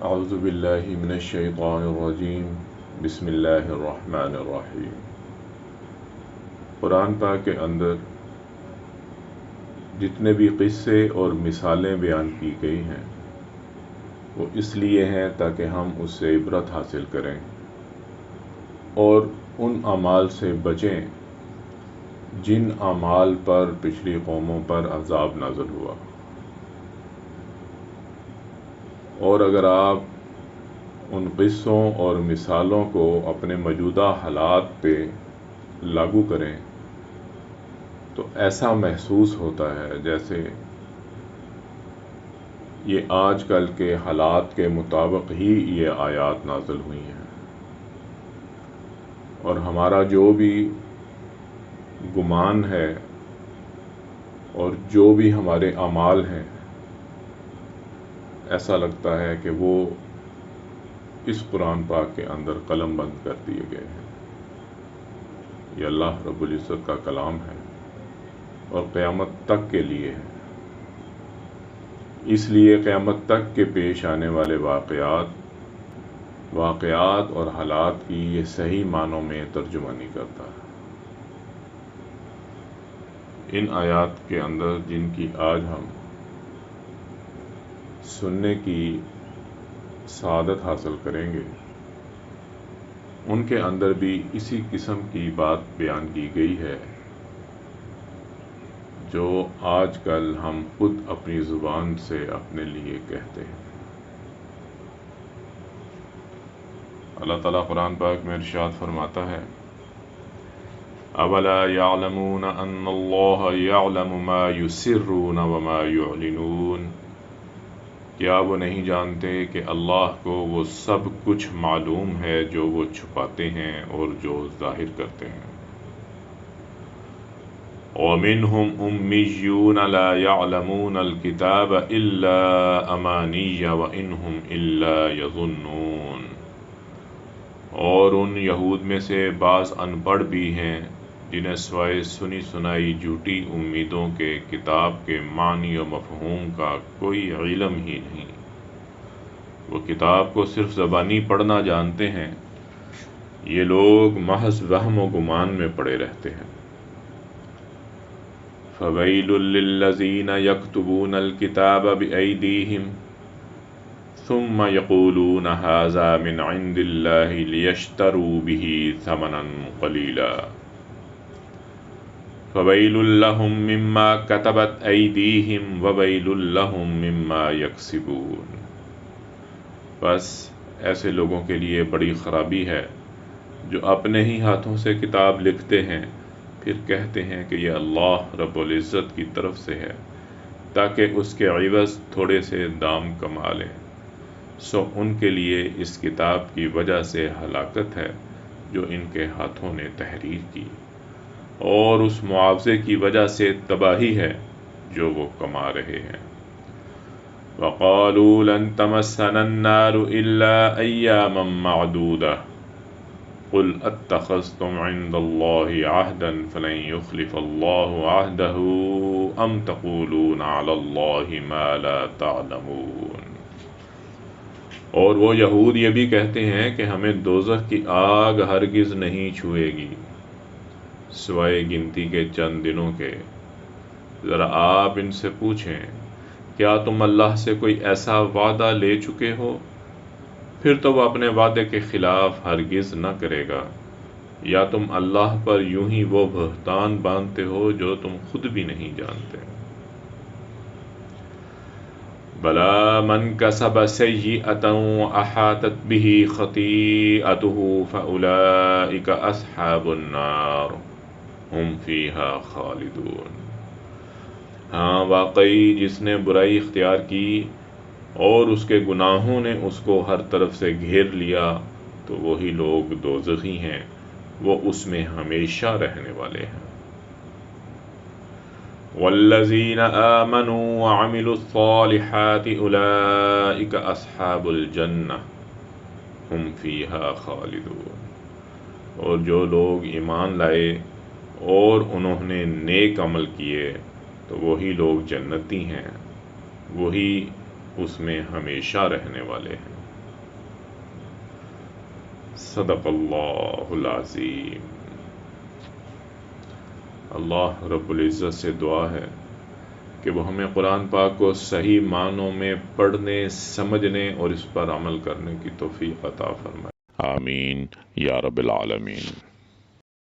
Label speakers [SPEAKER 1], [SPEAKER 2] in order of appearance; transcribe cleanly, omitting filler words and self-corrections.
[SPEAKER 1] اعوذ باللہ من الشیطان الرجیم بسم اللہ الرحمن الرحیم۔ قرآن پاک کے اندر جتنے بھی قصے اور مثالیں بیان کی گئی ہیں وہ اس لیے ہیں تاکہ ہم اس سے عبرت حاصل کریں اور ان اعمال سے بچیں جن اعمال پر پچھلی قوموں پر عذاب نازل ہوا۔ اور اگر آپ ان قصوں اور مثالوں کو اپنے موجودہ حالات پہ لاگو کریں تو ایسا محسوس ہوتا ہے جیسے یہ آج کل کے حالات کے مطابق ہی یہ آیات نازل ہوئی ہیں، اور ہمارا جو بھی گمان ہے اور جو بھی ہمارے اعمال ہیں ایسا لگتا ہے کہ وہ اس قرآن پاک کے اندر قلم بند کر دیے گئے ہیں۔ یہ اللہ رب العزت کا کلام ہے اور قیامت تک کے لیے ہے، اس لیے قیامت تک کے پیش آنے والے واقعات اور حالات کی یہ صحیح معنوں میں ترجمانی کرتا ہے۔ ان آیات کے اندر جن کی آج ہم سننے کی سعادت حاصل کریں گے ان کے اندر بھی اسی قسم کی بات بیان کی گئی ہے جو آج کل ہم خود اپنی زبان سے اپنے لیے کہتے ہیں۔ اللہ تعالیٰ قرآن پاک میں ارشاد فرماتا ہے، اولا یعلمون ان اللہ یعلم ما یسرون وما یعلنون، کیا وہ نہیں جانتے کہ اللہ کو وہ سب کچھ معلوم ہے جو وہ چھپاتے ہیں اور جو ظاہر کرتے ہیں۔ وَمِنْهُمْ أُمِّيُّونَ لَا يَعْلَمُونَ الْكِتَابَ إِلَّا أَمَانِيَّ وَإِنْهُمْ إِلَّا يَظُنُّونَ، اور ان یہود میں سے بعض ان پڑھ بھی ہیں جنہیں سوائے سنی سنائی جھوٹی امیدوں کے کتاب کے معنی و مفہوم کا کوئی علم ہی نہیں، وہ کتاب کو صرف زبانی پڑھنا جانتے ہیں۔ یہ لوگ محض وہم و گمان میں پڑے رہتے ہیں۔ فَوَيْلٌ لِّلَّذِينَ يَكْتُبُونَ الْكِتَابَ بِأَيْدِيهِمْ ثُمَّ يَقُولُونَ هَٰذَا مِنْ عِندِ اللَّهِ لِيَشْتَرُوا بِهِ ثَمَنًا قَلِيلًا فَوَيْلٌ لَّهُم مِّمَّا كَتَبَتْ أَيْدِيهِمْ وَوَيْلٌ لَّهُم مِّمَّا يَكْسِبُونَ، بس ایسے لوگوں کے لیے بڑی خرابی ہے جو اپنے ہی ہاتھوں سے کتاب لکھتے ہیں پھر کہتے ہیں کہ یہ اللہ رب العزت کی طرف سے ہے تاکہ اس کے عوض تھوڑے سے دام کما لیں، سو ان کے لیے اس کتاب کی وجہ سے ہلاکت ہے جو ان کے ہاتھوں نے تحریر کی، اور اس معاوضے کی وجہ سے تباہی ہے جو وہ کما رہے ہیں۔ وَقَالُوا لَن تَمَسَّنَا النَّارُ إِلَّا أَيَّامًا مَّعْدُودَةً قُلْ أَتَّخَذْتُمْ عِندَ اللَّهِ عَهْدًا فَلَن يُخْلِفَ اللَّهُ عَهْدَهُ أَمْ تَقُولُونَ عَلَى اللَّهِ مَا لَا تَعْلَمُونَ، اور وہ یہود یہ بھی کہتے ہیں کہ ہمیں دوزخ کی آگ ہرگز نہیں چھوئے گی سوائے گنتی کے چند دنوں کے۔ ذرا آپ ان سے پوچھیں، کیا تم اللہ سے کوئی ایسا وعدہ لے چکے ہو؟ پھر تو وہ اپنے وعدے کے خلاف ہرگز نہ کرے گا، یا تم اللہ پر یوں ہی وہ بہتان باندھتے ہو جو تم خود بھی نہیں جانتے۔ بَلَىٰ مَن كَسَبَ سَيِّئَةً وَأَحَاطَتْ بِهِ خَطِيئَتُهُ فَأُولَٰئِكَ أَصْحَابُ النَّارِ هُمْ فِيهَا خَالِدُونَ، ہاں واقعی جس نے برائی اختیار کی اور اس کے گناہوں نے اس کو ہر طرف سے گھیر لیا تو وہی لوگ دوزخی ہیں، وہ اس میں ہمیشہ رہنے والے ہیں۔ وَالَّذِينَ آمَنُوا وَعَمِلُوا الصَّالِحَاتِ أُولَٰئِكَ أَصْحَابُ الْجَنَّةِ هُمْ فِيهَا خَالِدُونَ، اور جو لوگ ایمان لائے اور انہوں نے نیک عمل کیے تو وہی لوگ جنتی ہیں، وہی اس میں ہمیشہ رہنے والے ہیں۔ صدق اللہ العظیم۔ اللہ رب العزت سے دعا ہے کہ وہ ہمیں قرآن پاک کو صحیح معنوں میں پڑھنے، سمجھنے اور اس پر عمل کرنے کی توفیق عطا فرمائے، آمین یا رب العالمین۔